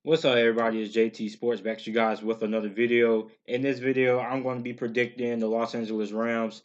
What's up, everybody? It's JT Sports back to you guys with another video. In this video, I'm going to be predicting the Los Angeles Rams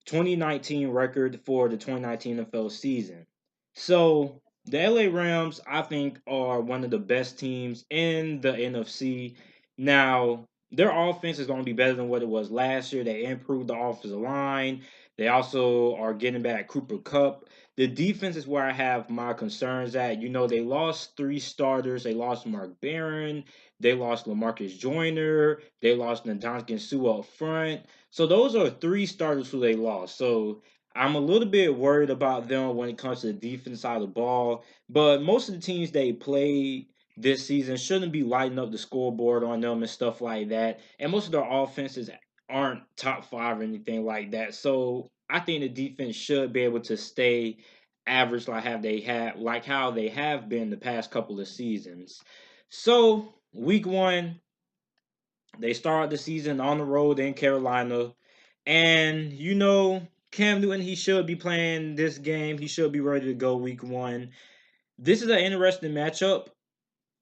2019 record for the 2019 NFL season. So, the LA Rams, I think, are one of the best teams in the NFC. Now, their offense is going to be better than what it was last year. They improved the offensive line. They also are getting back Cooper Cup. The defense is where I have my concerns at. They lost three starters. They lost Mark Barron. They lost Lamarcus Joyner. They lost Ndamukong Suh up front. So those are three starters who they lost. So I'm a little bit worried about them when it comes to the defense side of the ball. But most of the teams they played this season shouldn't be lighting up the scoreboard on them and stuff like that. And most of their offenses aren't top five or anything like that. So I think the defense should be able to stay average like how they have been the past couple of seasons. So week one, they start the season on the road in Carolina. And Cam Newton, he should be playing this game. He should be ready to go week one. This is an interesting matchup.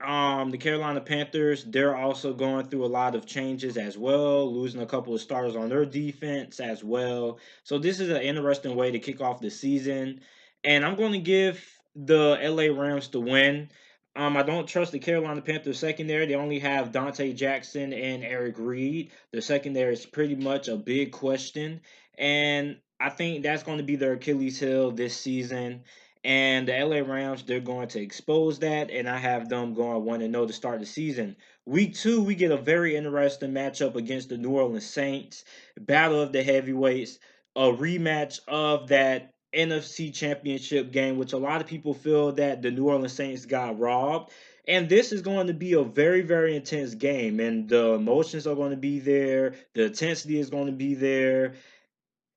The Carolina Panthers, they're also going through a lot of changes as well, losing a couple of starters on their defense as well. So this is an interesting way to kick off the season. And I'm going to give the LA Rams the win. I don't trust the Carolina Panthers secondary. They only have Dante Jackson and Eric Reed. The secondary is pretty much a big question. And I think that's going to be their Achilles heel this season. And the LA Rams, they're going to expose that, and I have them going 1-0 to start the season. Week two, we get a very interesting matchup against the New Orleans Saints. Battle of the heavyweights, a rematch of that NFC Championship game, which a lot of people feel that the New Orleans Saints got robbed. And this is going to be a very, very intense game, and the emotions are going to be there. The intensity is going to be there.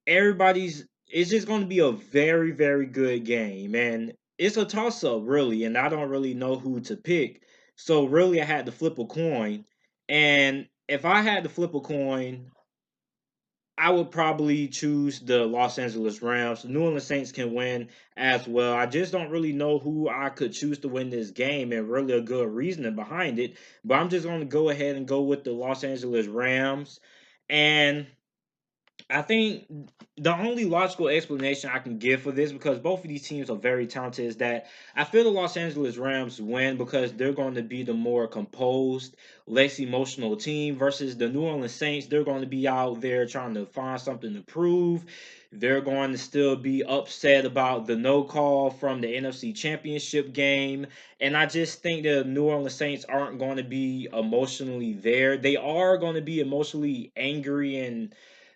Everybody's It's just going to be a very, very good game, and it's a toss up really, and I don't really know who to pick. So really, I had to flip a coin, and if I had to flip a coin, I would probably choose the Los Angeles Rams. The New Orleans Saints can win as well. I just don't really know who I could choose to win this game and really a good reasoning behind it. But I'm just going to go ahead and go with the Los Angeles Rams. And I think the only logical explanation I can give for this, because both of these teams are very talented, is that I feel the Los Angeles Rams win because they're going to be the more composed, less emotional team versus the New Orleans Saints. They're going to be out there trying to find something to prove. They're going to still be upset about the no call from the NFC Championship game. And I just think the New Orleans Saints aren't going to be emotionally there. They are going to be emotionally angry and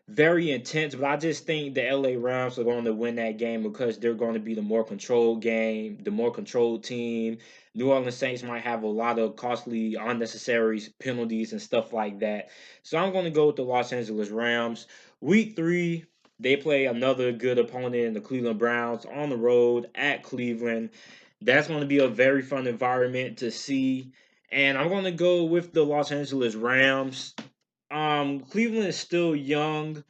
very intense, but I just think the LA Rams are going to win that game because they're going to be the more controlled game, the more controlled team. New Orleans Saints might have a lot of costly, unnecessary penalties and stuff like that. So I'm going to go with the Los Angeles Rams. Week three, they play another good opponent in the Cleveland Browns on the road at Cleveland. That's going to be a very fun environment to see. And I'm going to go with the Los Angeles Rams. Cleveland is still young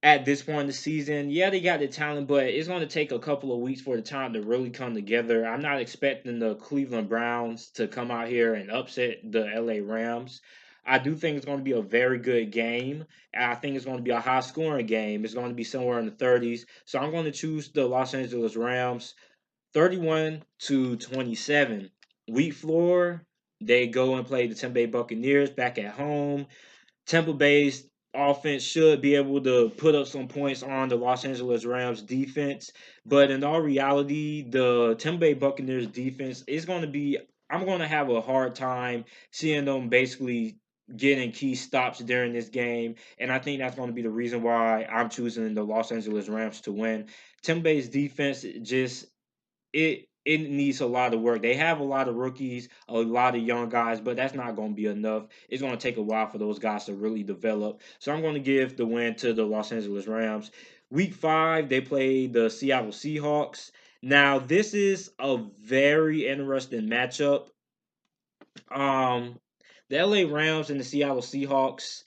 at this point in the season. Yeah, they got the talent, but it's going to take a couple of weeks for the time to really come together. I'm not expecting the Cleveland Browns to come out here and upset the LA Rams. I do think it's going to be a very good game. I think it's going to be a high scoring game. It's going to be somewhere in the 30s. So I'm going to choose the Los Angeles Rams 31-27. Week four, they go and play the Tampa Bay Buccaneers back at home. Tampa Bay's offense should be able to put up some points on the Los Angeles Rams defense. But in all reality, the Tampa Bay Buccaneers defense is going to be, I'm going to have a hard time seeing them basically getting key stops during this game. And I think that's going to be the reason why I'm choosing the Los Angeles Rams to win. Tampa Bay's defense just it needs a lot of work. They have a lot of rookies, a lot of young guys, but that's not going to be enough. It's going to take a while for those guys to really develop. So I'm going to give the win to the Los Angeles Rams. Week five, they play the Seattle Seahawks. Now, this is a very interesting matchup. Um, the LA Rams and the Seattle Seahawks.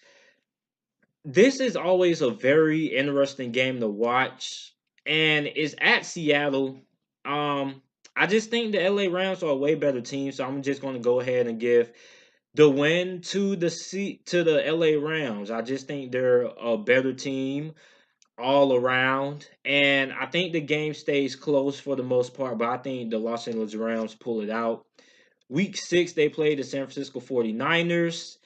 This is always a very interesting game to watch, and it's at Seattle. Um, I just think the LA Rams are a way better team, so I'm just going to go ahead and give the win to the LA Rams. I just think they're a better team all around, and I think the game stays close for the most part, but I think the Los Angeles Rams pull it out. Week 6 they played the San Francisco 49ers.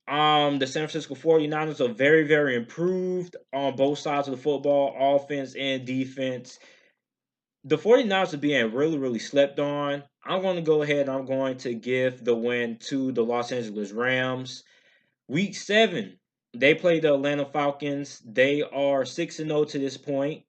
The San Francisco 49ers are very, very improved on both sides of the football, offense and defense. The 49ers are being really, really slept on. I'm going to go ahead and I'm going to give the win to the Los Angeles Rams. Week 7, they play the Atlanta Falcons. They are 6-0 to this point,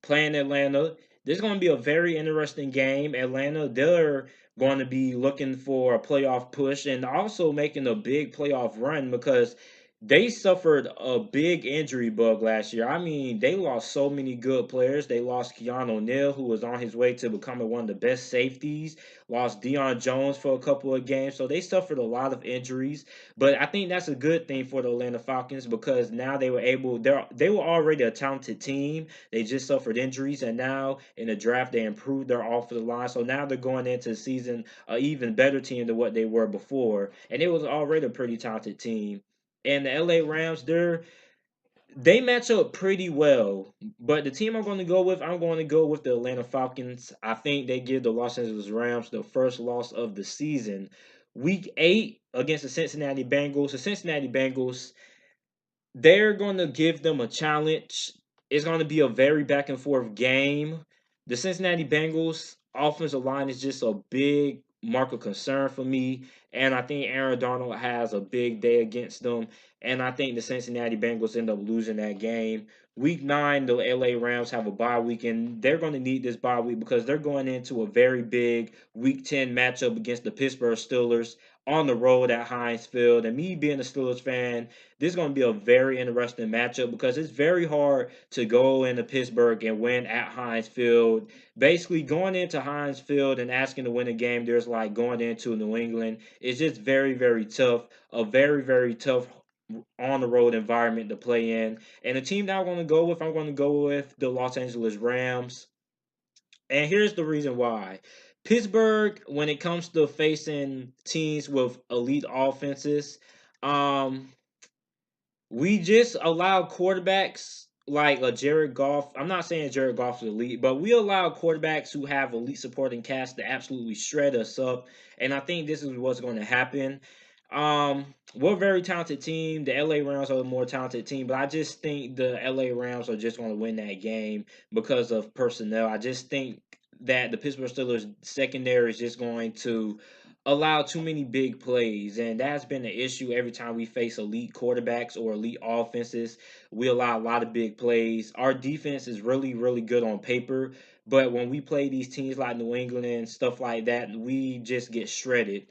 playing Atlanta. This is going to be a very interesting game. Atlanta, they're going to be looking for a playoff push and also making a big playoff run because they suffered a big injury bug last year. I mean, they lost so many good players. They lost Keanu O'Neal, who was on his way to becoming one of the best safeties. Lost Deion Jones for a couple of games. So they suffered a lot of injuries. But I think that's a good thing for the Atlanta Falcons because now they were already a talented team. They just suffered injuries, and now in the draft they improved their offensive line. So now they're going into the season an even better team than what they were before, and it was already a pretty talented team. And the LA Rams, they match up pretty well. But the team I'm going to go with the Atlanta Falcons. I think they give the Los Angeles Rams the first loss of the season. Week 8 against the Cincinnati Bengals. The Cincinnati Bengals, they're going to give them a challenge. It's going to be a very back and forth game. The Cincinnati Bengals offensive line is just a big mark of concern for me. And I think Aaron Donald has a big day against them. And I think the Cincinnati Bengals end up losing that game. Week 9, the LA Rams have a bye week, and they're going to need this bye week because they're going into a very big Week 10 matchup against the Pittsburgh Steelers on the road at Heinz Field. And me being a Steelers fan, this is going to be a very interesting matchup because it's very hard to go into Pittsburgh and win at Heinz Field. Basically, going into Heinz Field and asking to win a game, there's like going into New England. It's just very, very tough. A very, very tough on the road environment to play in. And the team that I'm going to go with the Los Angeles Rams. And here's the reason why. Pittsburgh, when it comes to facing teams with elite offenses, um, we just allow quarterbacks like a Jared Goff. I'm not saying Jared Goff is elite, but we allow quarterbacks who have elite supporting cast to absolutely shred us up. And I think this is what's going to happen. We're a very talented team. The LA Rams are a more talented team, but I just think the LA Rams are just going to win that game because of personnel. I just think that the Pittsburgh Steelers secondary is just going to allow too many big plays, and that's been an issue every time we face elite quarterbacks or elite offenses. We allow a lot of big plays. Our defense is really, really good on paper, but when we play these teams like New England and stuff like that, we just get shredded.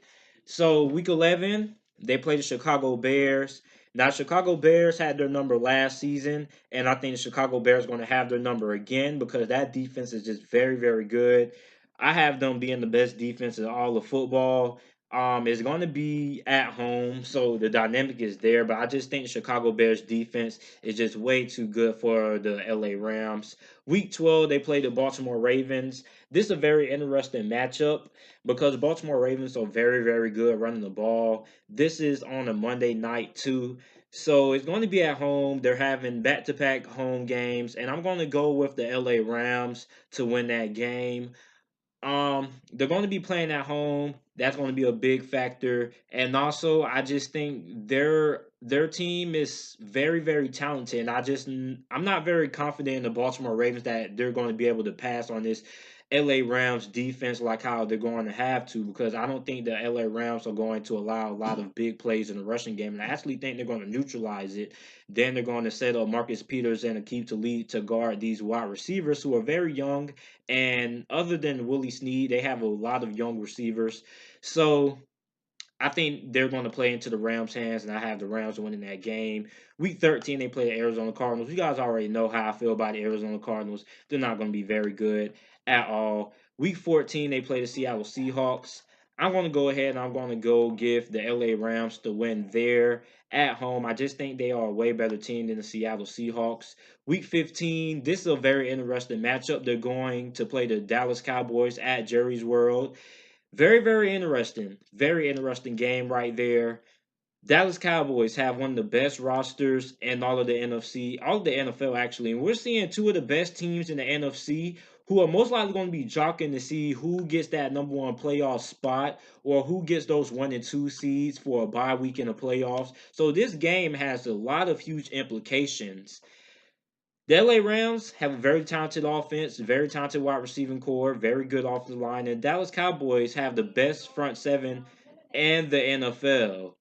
So week 11, they play the Chicago Bears. Now, Chicago Bears had their number last season, and I think the Chicago Bears are going to have their number again because that defense is just very, very good. I have them being the best defense in all of football. It's going to be at home, so the dynamic is there. But I just think the Chicago Bears defense is just way too good for the LA Rams. Week 12, they play the Baltimore Ravens. This is a very interesting matchup because the Baltimore Ravens are very, very good running the ball. This is on a Monday night too. So it's going to be at home. They're having back-to-back home games, and I'm going to go with the LA Rams to win that game. They're going to be playing at home. That's going to be a big factor. And also, I just think their team is very, very talented. And I'm not very confident in the Baltimore Ravens that they're going to be able to pass on this LA Rams defense like how they're going to have to, because I don't think the LA Rams are going to allow a lot of big plays in the rushing game. And I actually think they're going to neutralize it. Then they're going to set up Marcus Peters and Akeem Talib to guard these wide receivers who are very young. And other than Willie Snead, they have a lot of young receivers. So I think they're going to play into the Rams' hands, and I have the Rams winning that game. Week 13, they play the Arizona Cardinals. You guys already know how I feel about the Arizona Cardinals. They're not going to be very good at all. Week 14, they play the Seattle Seahawks. I'm going to go ahead and I'm going to go give the LA Rams the win there at home. I just think they are a way better team than the Seattle Seahawks. Week 15, this is a very interesting matchup. They're going to play the Dallas Cowboys at Jerry's World. Very, very interesting. Very interesting game right there. Dallas Cowboys have one of the best rosters in all of the NFC, all of the NFL actually. And we're seeing two of the best teams in the NFC who are most likely going to be jockeying to see who gets that number one playoff spot or who gets those 1 and 2 seeds for a bye week in the playoffs. So this game has a lot of huge implications. The LA Rams have a very talented offense, very talented wide receiving core, very good offensive line, and Dallas Cowboys have the best front seven in the NFL.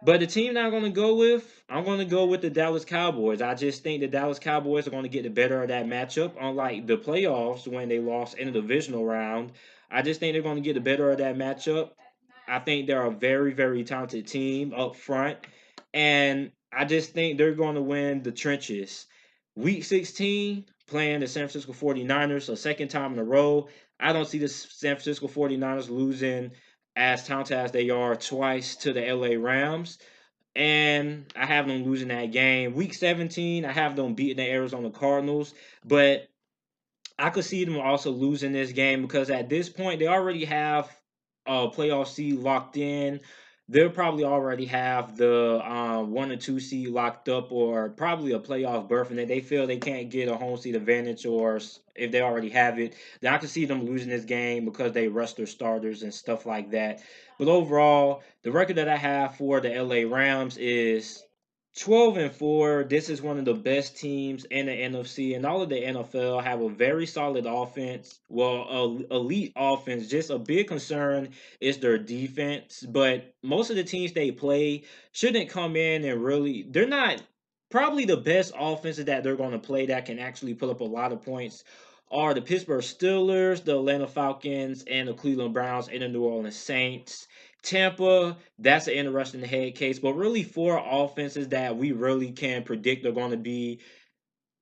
But the team that I'm going to go with, I'm going to go with the Dallas Cowboys. I just think the Dallas Cowboys are going to get the better of that matchup. Unlike the playoffs when they lost in the divisional round, I just think they're going to get the better of that matchup. I think they're a very, very talented team up front. And I just think they're going to win the trenches. Week 16, playing the San Francisco 49ers a second time in a row. I don't see the San Francisco 49ers losing as talented as they are twice to the LA Rams. And I have them losing that game. Week 17, I have them beating the Arizona Cardinals. But I could see them also losing this game because at this point they already have a playoff seed locked in. They'll probably already have the 1 or 2 seed locked up, or probably a playoff berth, and they feel they can't get a home seat advantage, or if they already have it, then I can see them losing this game because they rest their starters and stuff like that. But overall, the record that I have for the LA Rams is 12-4. This is one of the best teams in the NFC, and all of the NFL have a very solid offense. Well, elite offense. Just a big concern is their defense. But most of the teams they play shouldn't come in and really. They're not probably the best offenses that they're going to play that can actually put up a lot of points. Are the Pittsburgh Steelers, the Atlanta Falcons, and the Cleveland Browns, and the New Orleans Saints. Tampa, that's an interesting head case, but really four offenses that we really can predict are going to be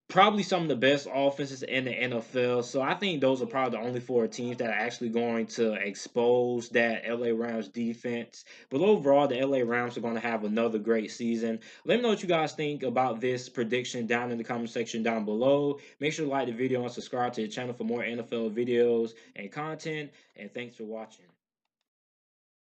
probably some of the best offenses in the NFL. So I think those are probably the only four teams that are actually going to expose that LA Rams defense. But overall, the LA Rams are going to have another great season. Let me know what you guys think about this prediction down in the comment section down below. Make sure to like the video and subscribe to the channel for more NFL videos and content. And thanks for watching.